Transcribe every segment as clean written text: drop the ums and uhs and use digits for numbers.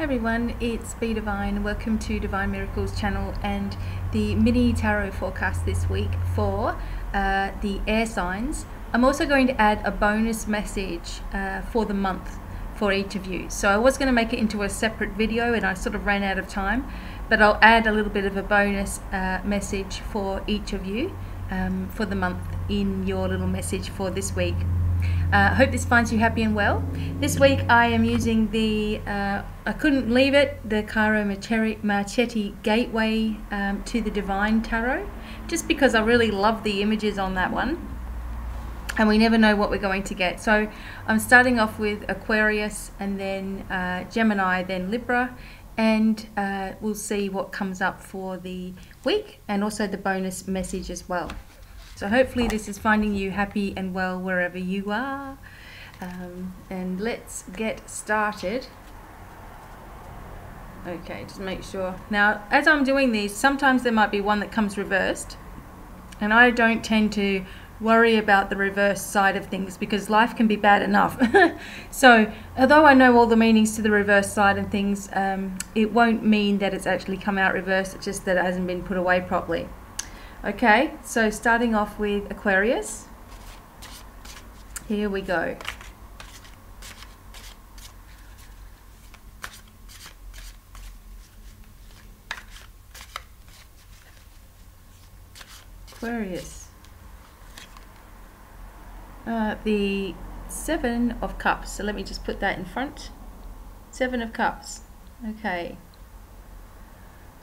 Hi everyone, it's BDevine. Welcome to Divine Miracles channel and the mini tarot forecast this week for the air signs. I'm also going to add a bonus message for the month for each of you. So I was going to make it into a separate video and I sort of ran out of time, but I'll add a little bit of a bonus message for each of you for the month in your little message for this week. I hope this finds you happy and well. This week I am using the, I couldn't leave it, the Caro Marchetti Gateway to the Devine Tarot, just because I really love the images on that one. And we never know what we're going to get. So I'm starting off with Aquarius and then Gemini, then Libra, and we'll see what comes up for the week and also the bonus message as well. So hopefully this is finding you happy and well wherever you are. And let's get started. Okay, just make sure. Now, as I'm doing these, sometimes there might be one that comes reversed. And I don't tend to worry about the reverse side of things because life can be bad enough. So, although I know all the meanings to the reverse side and things, it won't mean that it's actually come out reversed. It's just that it hasn't been put away properly. Okay, so starting off with Aquarius. Here we go. Aquarius. The Seven of Cups. So let me just put that in front. Seven of Cups. Okay.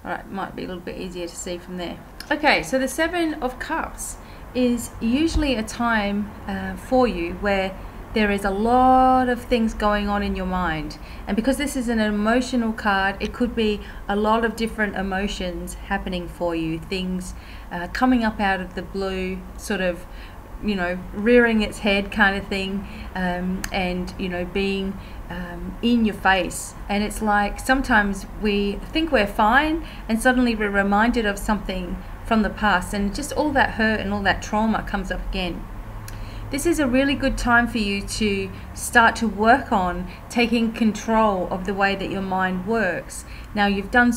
Alright, might be a little bit easier to see from there. Okay, so the Seven of Cups is usually a time for you where there is a lot of things going on in your mind. And because this is an emotional card, it could be a lot of different emotions happening for you. Things coming up out of the blue, sort of, you know, rearing its head kind of thing, and, you know, being in your face. And it's like sometimes we think we're fine and suddenly we're reminded of something from the past and just all that hurt and all that trauma comes up again. This is a really good time for you to start to work on taking control of the way that your mind works. Now, you've done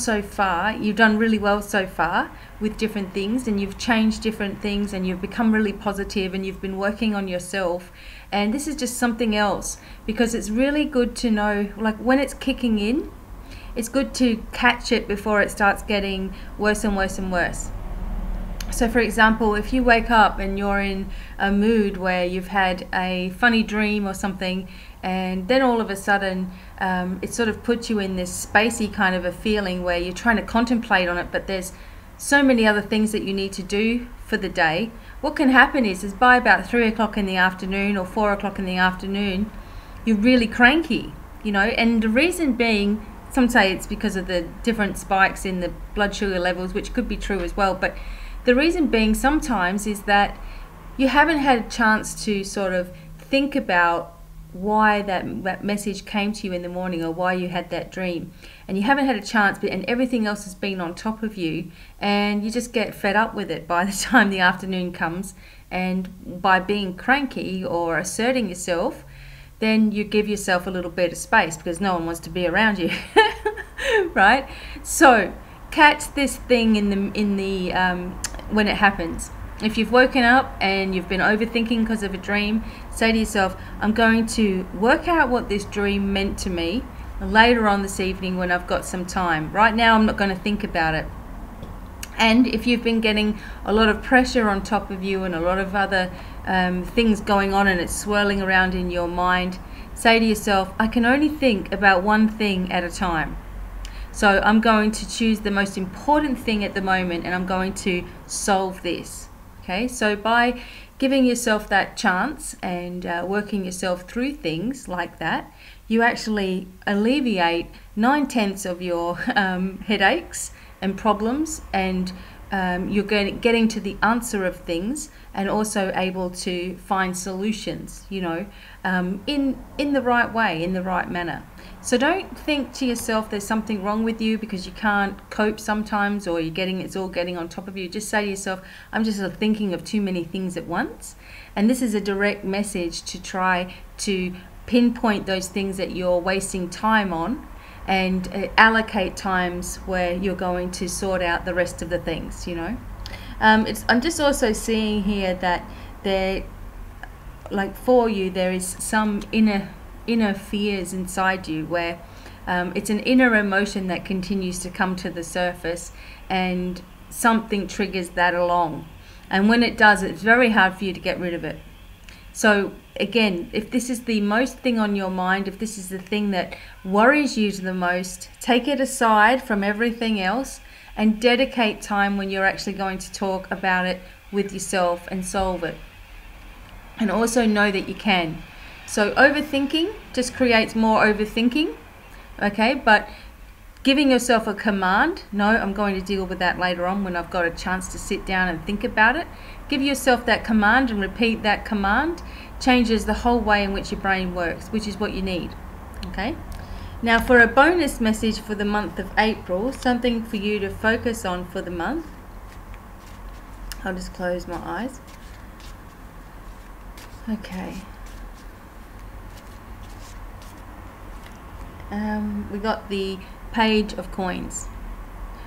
really well so far with different things, and you've changed different things, and you've become really positive, and you've been working on yourself. And this is just something else, because it's really good to know, like when it's kicking in, it's good to catch it before it starts getting worse and worse and worse. So for example, if you wake up and you're in a mood where you've had a funny dream or something, and then all of a sudden it sort of puts you in this spacey kind of a feeling where you're trying to contemplate on it, but there's so many other things that you need to do for the day. What can happen is by about 3 o'clock in the afternoon or 4 o'clock in the afternoon, you're really cranky, you know, and the reason being, some say it's because of the different spikes in the blood sugar levels, which could be true as well, but the reason being sometimes is that you haven't had a chance to sort of think about why that message came to you in the morning or why you had that dream. And you haven't had a chance, and everything else has been on top of you, and you just get fed up with it by the time the afternoon comes. And by being cranky or asserting yourself, then you give yourself a little bit of space because no one wants to be around you. Right? So catch this thing when it happens. If you've woken up and you've been overthinking because of a dream, say to yourself, I'm going to work out what this dream meant to me later on this evening when I've got some time. Right now I'm not going to think about it. And if you've been getting a lot of pressure on top of you and a lot of other things going on and it's swirling around in your mind, say to yourself, I can only think about one thing at a time. So I'm going to choose the most important thing at the moment and I'm going to solve this. Okay, so by giving yourself that chance and working yourself through things like that, you actually alleviate 9/10 of your headaches and problems, and you're getting to the answer of things and also able to find solutions, you know, in the right way, in the right manner. So don't think to yourself there's something wrong with you because you can't cope sometimes, or it's all getting on top of you. Just say to yourself, I'm just thinking of too many things at once. And this is a direct message to try to pinpoint those things that you're wasting time on and allocate times where you're going to sort out the rest of the things, you know. I'm just also seeing here that there, like for you, there is some inner fears inside you where it's an inner emotion that continues to come to the surface, and something triggers that along. And when it does, it's very hard for you to get rid of it. So again, if this is the most thing on your mind, if this is the thing that worries you the most, take it aside from everything else and dedicate time when you're actually going to talk about it with yourself and solve it. And also know that you can. So overthinking just creates more overthinking, okay? But giving yourself a command, no, I'm going to deal with that later on when I've got a chance to sit down and think about it. Give yourself that command and repeat that command. Changes the whole way in which your brain works, which is what you need, okay? Now for a bonus message for the month of April, something for you to focus on for the month. I'll just close my eyes. Okay. We got the Page of Coins.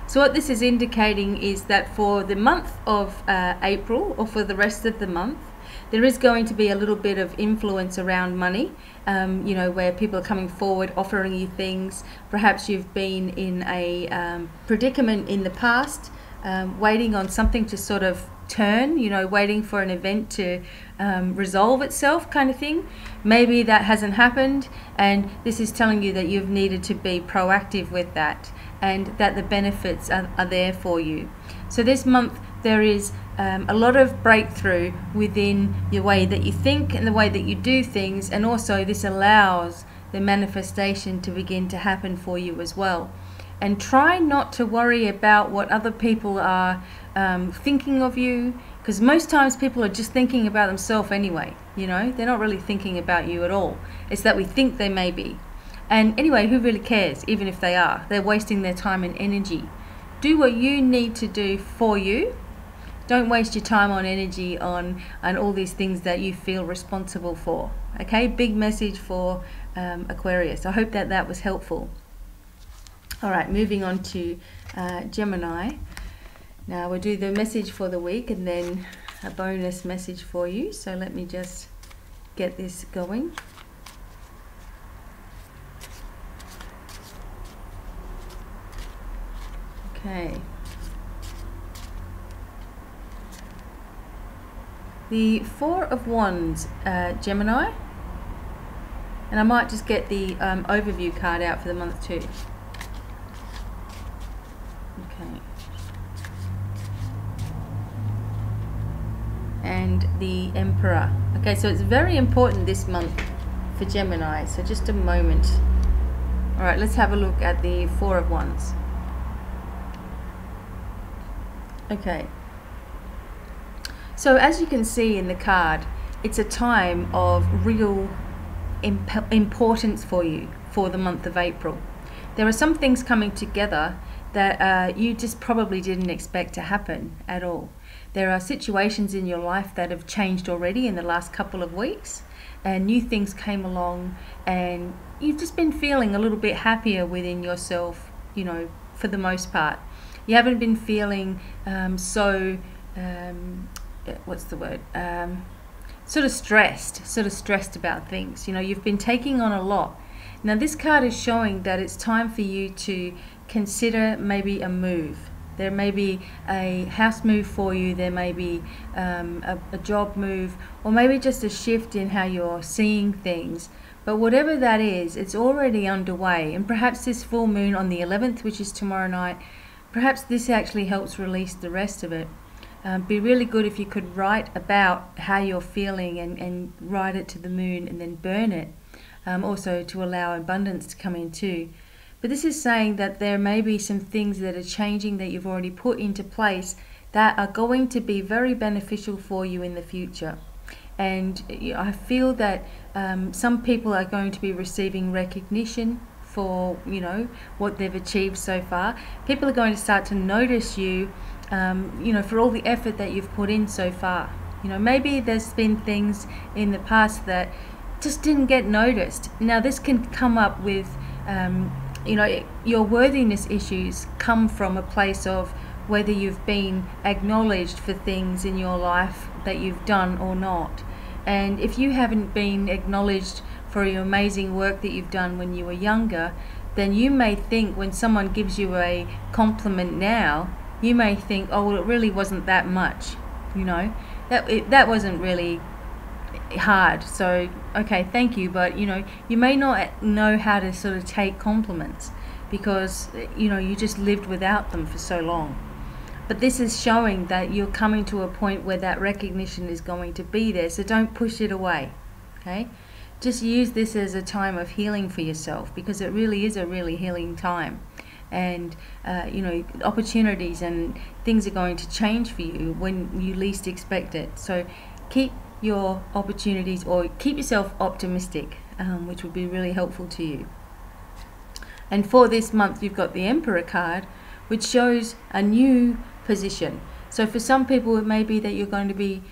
So what this is indicating is that for the month of April, or for the rest of the month, there is going to be a little bit of influence around money, you know, where people are coming forward, offering you things. Perhaps you've been in a predicament in the past, waiting on something to sort of turn, you know, waiting for an event to resolve itself, kind of thing. Maybe that hasn't happened, and this is telling you that you've needed to be proactive with that, and that the benefits are there for you. So this month there is a lot of breakthrough within the way that you think and the way that you do things, and also this allows the manifestation to begin to happen for you as well. And try not to worry about what other people are thinking of you, because most times people are just thinking about themselves anyway, you know, they're not really thinking about you at all. It's that we think they may be. And anyway, who really cares? Even if they are, they're wasting their time and energy. Do what you need to do for you. Don't waste your time on energy on all these things that you feel responsible for. Okay, big message for Aquarius. I hope that that was helpful. All right, moving on to Gemini. Now we'll do the message for the week and then a bonus message for you. So let me just get this going. Okay. The Four of Wands, Gemini. And I might just get the overview card out for the month too. Okay. And the Emperor. Okay, so it's very important this month for Gemini. So just a moment. All right, let's have a look at the Four of Wands. Okay. So as you can see in the card, it's a time of real importance for you for the month of April. There are some things coming together that you just probably didn't expect to happen at all. There are situations in your life that have changed already in the last couple of weeks, and new things came along, and you've just been feeling a little bit happier within yourself, you know, for the most part. You haven't been feeling what's the word? Sort of stressed about things. You know, you've been taking on a lot. Now this card is showing that it's time for you to consider maybe a move. There may be a house move for you, there may be a job move, or maybe just a shift in how you're seeing things. But whatever that is, it's already underway, and perhaps this full moon on the 11th, which is tomorrow night, perhaps this actually helps release the rest of it. Be really good if you could write about how you're feeling and write it to the moon and then burn it, also to allow abundance to come in too. But this is saying that there may be some things that are changing that you've already put into place that are going to be very beneficial for you in the future. And I feel that some people are going to be receiving recognition for, you know, what they've achieved so far. People are going to start to notice you, you know, for all the effort that you've put in so far. You know, maybe there's been things in the past that just didn't get noticed. Now this can come up with you know, your worthiness issues come from a place of whether you've been acknowledged for things in your life that you've done or not. And if you haven't been acknowledged for your amazing work that you've done when you were younger, then you may think when someone gives you a compliment now, you may think, oh, well, it really wasn't that much, you know, that wasn't really hard, so okay, thank you, but you know, you may not know how to sort of take compliments because, you know, you just lived without them for so long. But this is showing that you're coming to a point where that recognition is going to be there, so don't push it away, okay? Just use this as a time of healing for yourself, because it really is a really healing time. And you know, opportunities and things are going to change for you when you least expect it. So keep your opportunities, or keep yourself optimistic, which would be really helpful to you. And for this month, you've got the Emperor card, which shows a new position. So for some people, it may be that you're going to be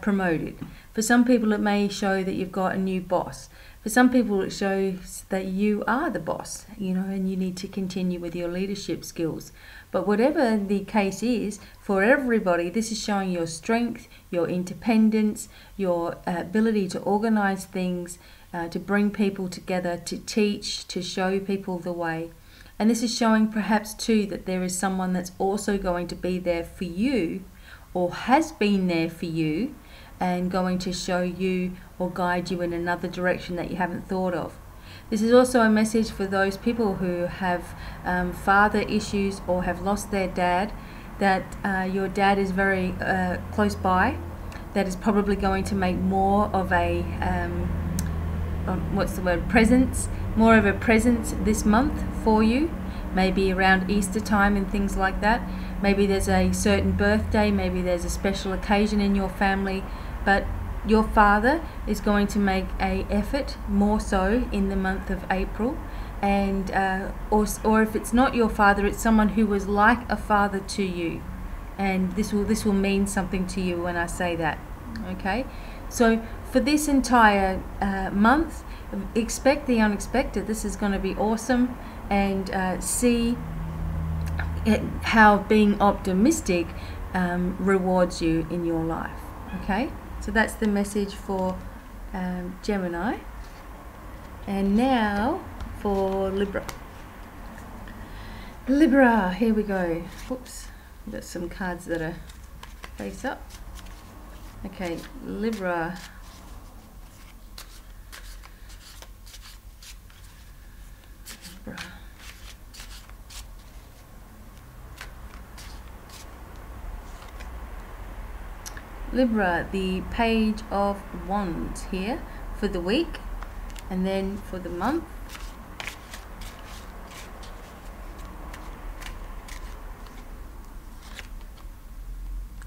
promoted. For some people, it may show that you've got a new boss. For some people, it shows that you are the boss, you know, and you need to continue with your leadership skills. But whatever the case is, for everybody, this is showing your strength, your independence, your ability to organize things, to bring people together, to teach, to show people the way. And this is showing perhaps too that there is someone that's also going to be there for you, or has been there for you, and going to show you or guide you in another direction that you haven't thought of. This is also a message for those people who have father issues or have lost their dad, that your dad is very close by, that is probably going to make more of a, presence, more of a presence this month for you, maybe around Easter time and things like that. Maybe there's a certain birthday, maybe there's a special occasion in your family, but your father is going to make an effort more so in the month of April. And or if it's not your father, it's someone who was like a father to you, and this will mean something to you when I say that. Okay, so for this entire month, expect the unexpected. This is going to be awesome, and see how being optimistic rewards you in your life. Okay, so that's the message for Gemini. And now for Libra. Libra, here we go. Whoops, we've got some cards that are face up. Okay, Libra. Libra. Libra, the Page of Wands here for the week, and then for the month.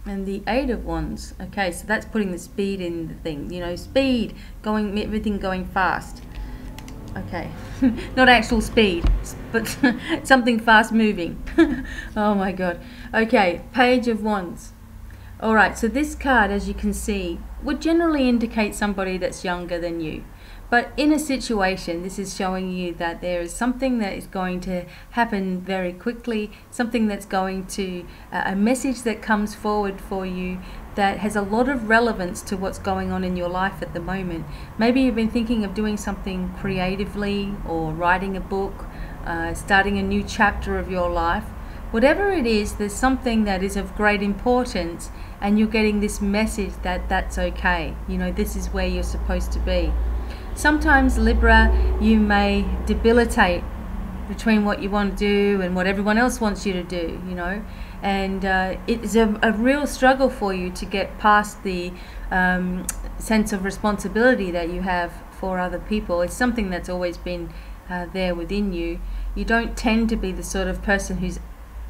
And the Eight of Wands. Okay, so that's putting the speed in the thing, you know, speed, going, everything going fast. Okay, not actual speed, but something fast moving. Oh my God. Okay, Page of Wands. Alright, so this card, as you can see, would generally indicate somebody that's younger than you. But in a situation, this is showing you that there is something that is going to happen very quickly, something that's going to, a message that comes forward for you that has a lot of relevance to what's going on in your life at the moment. Maybe you've been thinking of doing something creatively, or writing a book, starting a new chapter of your life. Whatever it is, there's something that is of great importance, and you're getting this message that that's okay. You know, this is where you're supposed to be. Sometimes, Libra, you may debilitate between what you want to do and what everyone else wants you to do, you know. And it's a real struggle for you to get past the sense of responsibility that you have for other people. It's something that's always been there within you. You don't tend to be the sort of person who's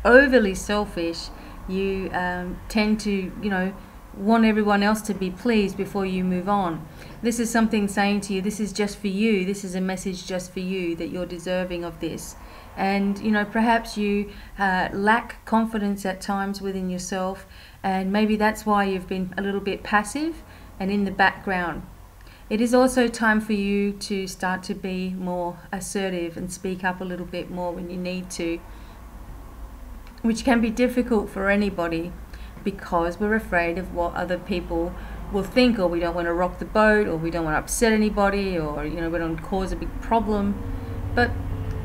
overly selfish. You tend to, you know, want everyone else to be pleased before you move on. This is something saying to you, this is just for you. This is a message just for you, that you're deserving of this. And, you know, perhaps you lack confidence at times within yourself, and maybe that's why you've been a little bit passive and in the background. It is also time for you to start to be more assertive and speak up a little bit more when you need to, which can be difficult for anybody because we're afraid of what other people will think, or we don't want to rock the boat, or we don't want to upset anybody, or we don't cause a big problem. But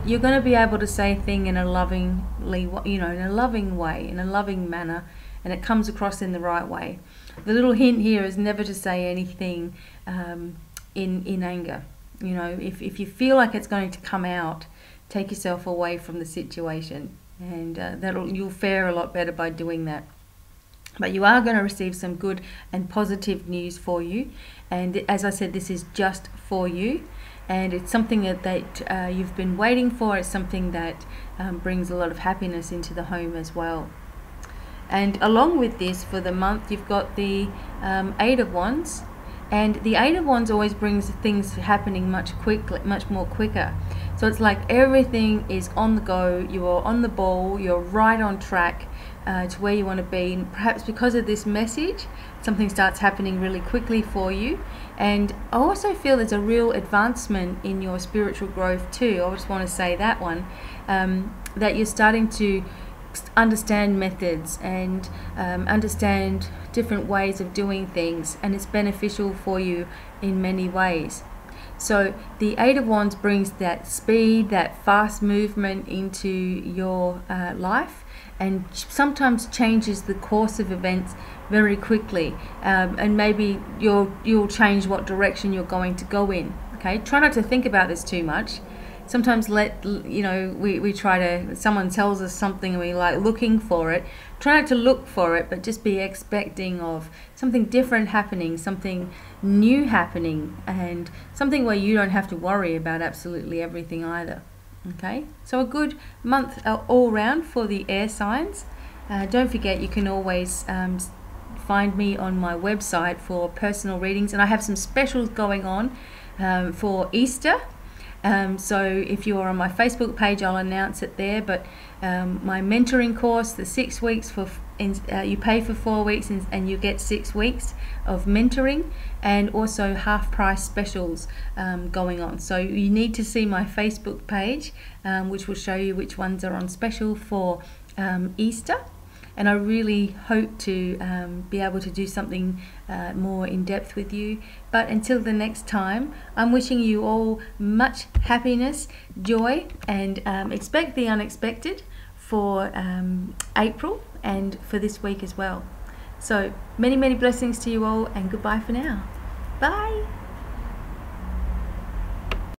you're going to be able to say a thing in a lovingly, in a loving way, in a loving manner, and it comes across in the right way. The little hint here is never to say anything in anger. If you feel like it's going to come out, take yourself away from the situation, and you'll fare a lot better by doing that. But you are going to receive some good and positive news for you, and as I said, this is just for you, and it's something that you've been waiting for. It's something that brings a lot of happiness into the home as well. And along with this, for the month, you've got the Eight of Wands, and the Eight of Wands always brings things happening much more quicker. So it's like everything is on the go, you are on the ball, you're right on track to where you want to be. And perhaps because of this message, something starts happening really quickly for you. And I also feel there's a real advancement in your spiritual growth too. I just want to say that one, that you're starting to understand methods and understand different ways of doing things, and it's beneficial for you in many ways. So the Eight of Wands brings that speed, that fast movement into your life, and sometimes changes the course of events very quickly, and maybe you'll change what direction you're going to go in. Okay, try not to think about this too much. Sometimes we try to, someone tells us something and we like looking for it. Try not to look for it, but just be expecting of something different happening, something new happening, and something where you don't have to worry about absolutely everything either. Okay, so a good month all round for the air signs. Don't forget, you can always find me on my website for personal readings, and I have some specials going on for Easter. So if you are on my Facebook page, I'll announce it there. But my mentoring course, the 6 weeks you pay for 4 weeks and you get 6 weeks of mentoring, and also half price specials going on. So you need to see my Facebook page, which will show you which ones are on special for Easter. And I really hope to be able to do something more in depth with you. But until the next time, I'm wishing you all much happiness, joy, and expect the unexpected for April and for this week as well. So many, many blessings to you all, and goodbye for now. Bye.